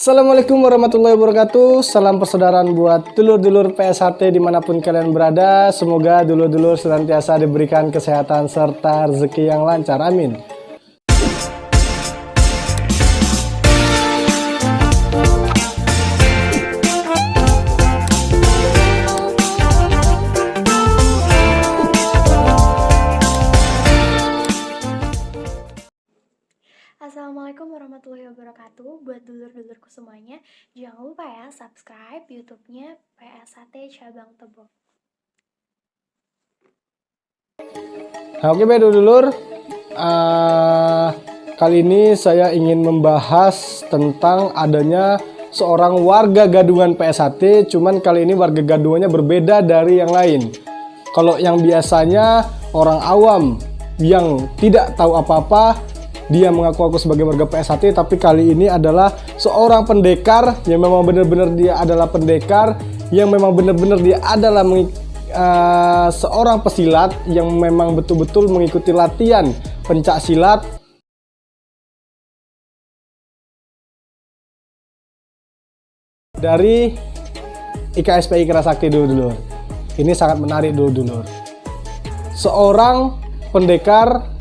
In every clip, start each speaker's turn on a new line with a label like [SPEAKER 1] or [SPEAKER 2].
[SPEAKER 1] Assalamualaikum warahmatullahi wabarakatuh. Salam persaudaraan buat dulur-dulur PSHT dimanapun kalian berada. Semoga dulur-dulur senantiasa diberikan kesehatan serta rezeki yang lancar. Amin.
[SPEAKER 2] Assalamualaikum warahmatullahi wabarakatuh. Buat dulur-dulurku semuanya, jangan lupa ya subscribe YouTube-nya PSHT Cabang Tebo.
[SPEAKER 1] Oke dulur-dulur, kali ini saya ingin membahas tentang adanya seorang warga gadungan PSHT. Cuman kali ini warga gadungannya berbeda dari yang lain. Kalau yang biasanya orang awam yang tidak tahu apa-apa, dia mengaku-ngaku sebagai warga PSHT, tapi kali ini adalah seorang pendekar yang memang benar-benar dia adalah pendekar, yang memang benar-benar dia adalah seorang pesilat yang memang betul-betul mengikuti latihan pencak silat dari IKSPI Kerasakti dulur-dulur. Ini sangat menarik dulur-dulur. Seorang pendekar,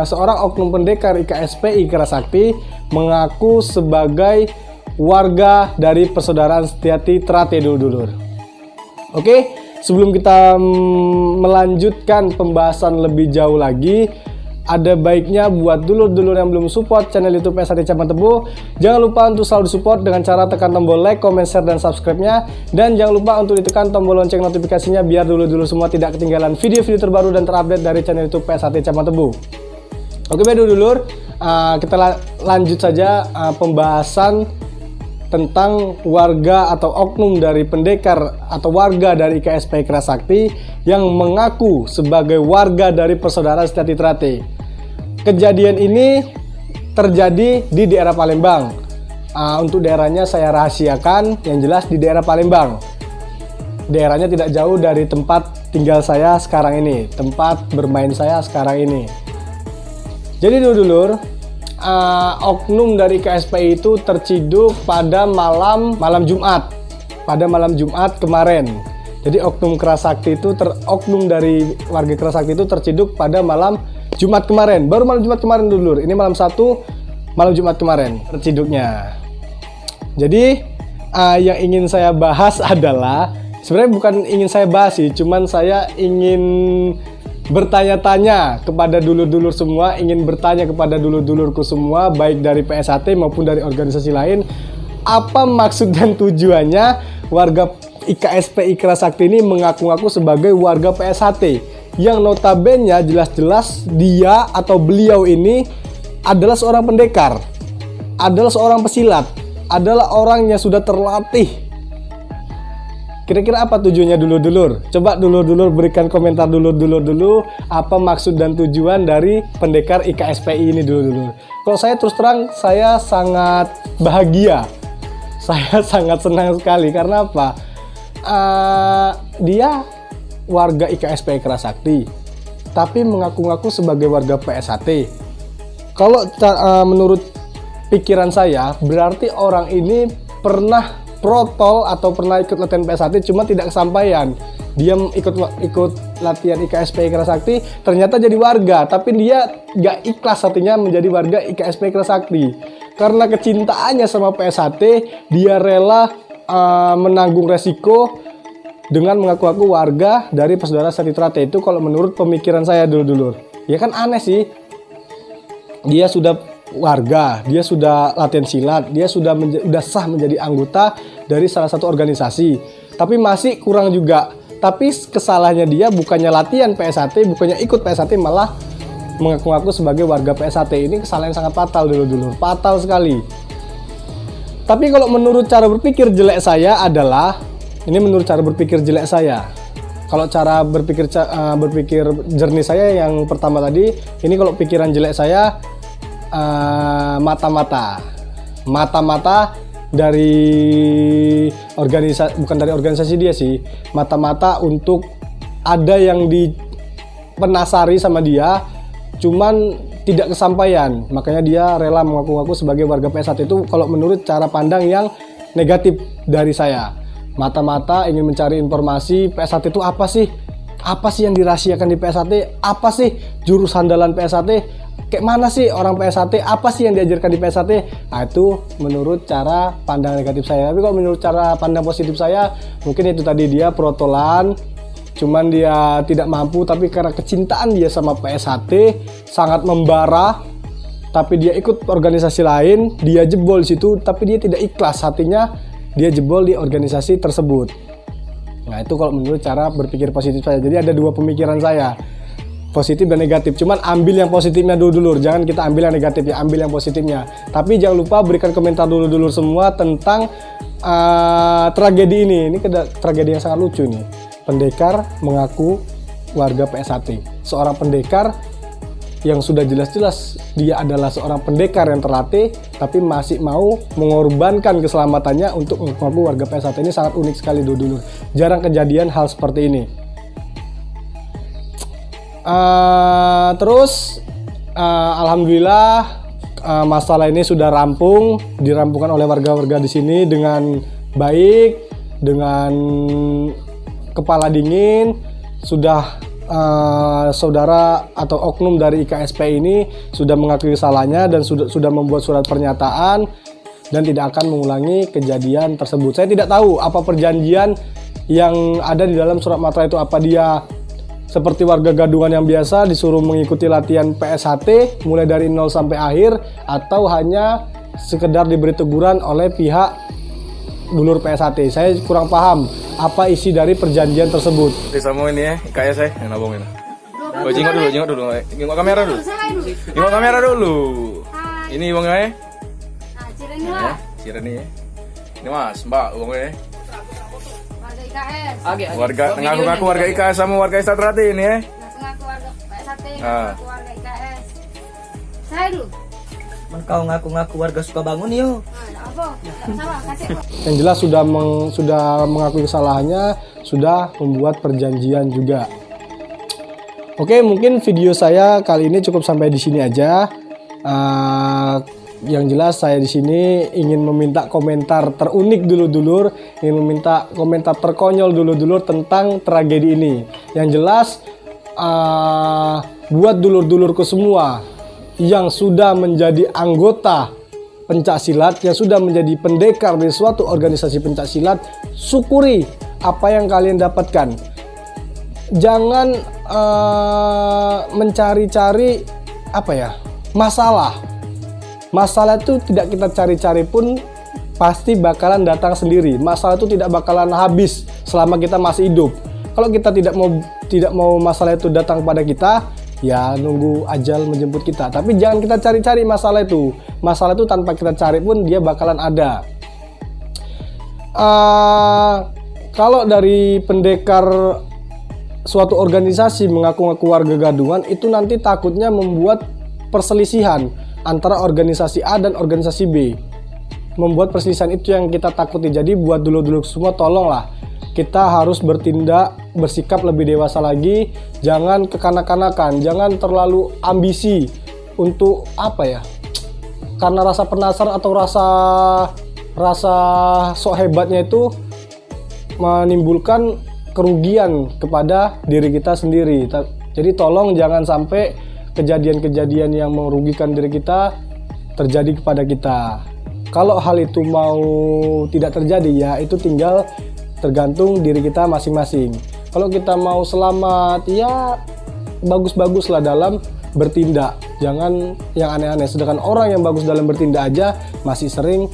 [SPEAKER 1] seorang oknum pendekar IKSPI Kerasakti mengaku sebagai warga dari persaudaraan Setiati Trate dulur-dulur. Oke, sebelum kita melanjutkan pembahasan lebih jauh lagi, ada baiknya buat dulur-dulur yang belum support channel YouTube PSHT Cabang Tebo, jangan lupa untuk selalu support dengan cara tekan tombol like, comment, share, dan subscribe-nya. Dan jangan lupa untuk ditekan tombol lonceng notifikasinya biar dulur-dulur semua tidak ketinggalan video-video terbaru dan terupdate dari channel YouTube PSHT Cabang Tebo. Oke dulur-dulur, kita lanjut saja pembahasan tentang warga atau oknum dari pendekar atau warga dari IKSPI Kerasakti yang mengaku sebagai warga dari persaudaraan Setiati Trate. Kejadian ini terjadi di daerah Palembang. Untuk daerahnya saya rahasiakan, yang jelas di daerah Palembang. Daerahnya tidak jauh dari tempat tinggal saya sekarang ini, tempat bermain saya sekarang ini. Jadi dulur-dulur, oknum dari KSPI itu terciduk pada malam Jumat. Pada malam Jumat kemarin. Jadi oknum Kerasakti itu oknum dari warga Kerasakti itu terciduk pada malam Jumat kemarin. Baru malam Jumat kemarin dulur. Ini malam malam Jumat kemarin terciduknya. Jadi yang ingin saya bahas adalah, sebenarnya bukan ingin saya bahas sih, cuman saya ingin bertanya-tanya kepada dulur-dulur semua, ingin bertanya kepada dulur-dulurku semua, baik dari PSHT maupun dari organisasi lain, apa maksud dan tujuannya warga IKSPI Kerasakti ini mengaku-ngaku sebagai warga PSHT, yang notabene jelas-jelas dia atau beliau ini adalah seorang pendekar, adalah seorang pesilat, adalah orang yang sudah terlatih. Kira-kira apa tujuannya dulur-dulur? Coba dulur-dulur berikan komentar dulu apa maksud dan tujuan dari pendekar IKSPI ini dulur-dulur. Kalau saya terus terang, saya sangat bahagia. Saya sangat senang sekali karena apa? Dia warga IKSPI Kerasakti, tapi mengaku-ngaku sebagai warga PSHT. Kalau menurut pikiran saya, berarti orang ini pernah protol atau pernah ikut latihan PSHT, cuma tidak kesampaian. Dia ikut latihan IKSPI Kerasakti, ternyata jadi warga, tapi dia gak ikhlas hatinya menjadi warga IKSPI Kerasakti. Karena kecintaannya sama PSHT, dia rela menanggung resiko dengan mengaku-ngaku warga dari persaudaraan Setiati Trate. Itu kalau menurut pemikiran saya dulur-dulur. Ya kan aneh sih. Dia sudah warga, dia sudah latihan silat, dia sudah sah menjadi anggota dari salah satu organisasi, tapi masih kurang juga. Tapi kesalahannya dia bukannya latihan PSHT, bukannya ikut PSHT, malah mengaku-ngaku sebagai warga PSHT. Ini kesalahan yang sangat fatal dulur-dulur, fatal sekali. Tapi kalau menurut cara berpikir jelek saya adalah, ini menurut cara berpikir jelek saya. Kalau cara berpikir jernih saya yang pertama tadi, ini kalau pikiran jelek saya, mata-mata dari organisasi, bukan dari organisasi dia sih, mata-mata untuk ada yang dipenasari sama dia, cuman tidak kesampaian. Makanya dia rela mengaku-ngaku sebagai warga PS1. Itu kalau menurut cara pandang yang negatif dari saya. Mata-mata ingin mencari informasi PS1 itu apa sih? Apa sih yang dirahasiakan di PS1? Apa sih jurus andalan PS1? Kayak mana sih orang PS1? Apa sih yang diajarkan di PS1? Nah, itu menurut cara pandang negatif saya. Tapi kalau menurut cara pandang positif saya, mungkin itu tadi dia protolan, cuman dia tidak mampu, tapi karena kecintaan dia sama PS1 sangat membara, tapi dia ikut organisasi lain, dia jebol di situ, tapi dia tidak ikhlas hatinya, dia jebol di organisasi tersebut. Nah, itu kalau menurut cara berpikir positif saya. Jadi ada dua pemikiran saya, positif dan negatif. Cuman ambil yang positifnya dulu, jangan kita ambil yang negatif ya, ambil yang positifnya. Tapi jangan lupa berikan komentar dulu semua tentang tragedi ini. Ini tragedi yang sangat lucu nih. Pendekar mengaku warga PS1. Seorang pendekar yang sudah jelas-jelas dia adalah seorang pendekar yang terlatih, tapi masih mau mengorbankan keselamatannya untuk mengaku warga PS1. Ini sangat unik sekali dulu. Jarang kejadian hal seperti ini. Alhamdulillah masalah ini sudah dirampungkan oleh warga-warga di sini dengan baik, dengan kepala dingin. Sudah saudara atau oknum dari IKSP ini sudah mengakui kesalahannya dan sudah membuat surat pernyataan dan tidak akan mengulangi kejadian tersebut. Saya tidak tahu apa perjanjian yang ada di dalam surat matra itu, apa dia seperti warga gadungan yang biasa disuruh mengikuti latihan PS1 mulai dari 0 sampai akhir, atau hanya sekedar diberi teguran oleh pihak dulur PS1. Saya kurang paham apa isi dari perjanjian tersebut.
[SPEAKER 3] Sama ini ya, kayak saya yang nabung ini. Oh, jenggot dulu. Jenggot kamera dulu. Jenggot kamera dulu. Ini uangnya ya.
[SPEAKER 4] Nah, Cireni lah.
[SPEAKER 3] Cireni ya. Ini Mas, Mbak, uangnya ya.
[SPEAKER 4] Warga IKS.
[SPEAKER 3] Warga, ngaku-ngaku warga IKS sama warga Istatrati ini ya.
[SPEAKER 4] Ngaku-ngaku warga PS1, ngaku warga IKS. Saya dulu.
[SPEAKER 5] Kau ngaku-ngaku warga Sukabangun yo.
[SPEAKER 4] Nah, apa? Tak salah, kasih apa?
[SPEAKER 1] Yang jelas sudah mengakui kesalahannya, sudah membuat perjanjian juga. Oke, mungkin video saya kali ini cukup sampai di sini aja. Yang jelas saya di sini ingin meminta komentar terunik dulur-dulur, ingin meminta komentar terkonyol dulur-dulur tentang tragedi ini. Yang jelas buat dulur-dulurku semua yang sudah menjadi anggota pencaksilat, yang sudah menjadi pendekar di suatu organisasi pencaksilat, syukuri apa yang kalian dapatkan. Jangan mencari-cari masalah. Masalah itu tidak kita cari-cari pun pasti bakalan datang sendiri. Masalah itu tidak bakalan habis selama kita masih hidup. Kalau kita tidak mau masalah itu datang pada kita, ya nunggu ajal menjemput kita. Tapi jangan kita cari-cari masalah itu. Masalah itu tanpa kita cari pun dia bakalan ada. Kalau dari pendekar suatu organisasi mengaku-ngaku warga gadungan, itu nanti takutnya membuat perselisihan antara organisasi A dan organisasi B. Membuat perselisihan itu yang kita takuti. Jadi buat dulu-dulu semua, tolonglah kita harus bersikap lebih dewasa lagi. Jangan kekanak-kanakan, jangan terlalu ambisi untuk karena rasa penasaran atau rasa sok hebatnya itu menimbulkan kerugian kepada diri kita sendiri. Jadi tolong jangan sampai kejadian-kejadian yang merugikan diri kita terjadi kepada kita. Kalau hal itu mau tidak terjadi, ya itu tinggal tergantung diri kita masing-masing. Kalau kita mau selamat, ya bagus-baguslah dalam bertindak, jangan yang aneh-aneh. Sedangkan orang yang bagus dalam bertindak aja masih sering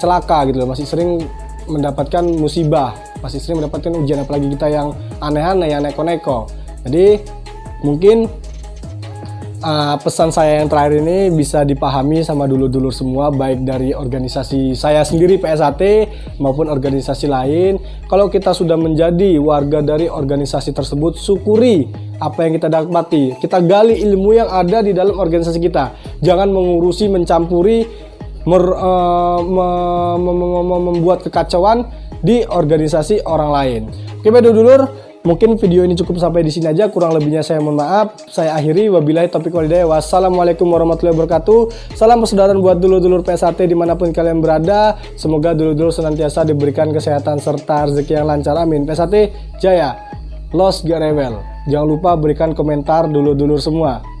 [SPEAKER 1] celaka gitu loh, masih sering mendapatkan musibah, masih sering mendapatkan ujian, apalagi kita yang aneh-aneh, yang neko-neko. Jadi mungkin pesan saya yang terakhir ini bisa dipahami sama dulur-dulur semua, baik dari organisasi saya sendiri PS1 maupun organisasi lain. Kalau kita sudah menjadi warga dari organisasi tersebut, syukuri apa yang kita dapati. Kita gali ilmu yang ada di dalam organisasi kita. Jangan mengurusi, mencampuri, membuat kekacauan di organisasi orang lain. Oke, dulur-dulur, Mungkin video ini cukup sampai di sini aja, kurang lebihnya saya mohon maaf. Saya akhiri, wabillahi taufiq wal hidayah. Wassalamualaikum warahmatullahi wabarakatuh. Salam persaudaraan buat dulur-dulur PSAT dimanapun kalian berada. Semoga dulur-dulur senantiasa diberikan kesehatan serta rezeki yang lancar, amin. PSAT Jaya, Los Gak Rewel. Jangan lupa berikan komentar dulur-dulur semua.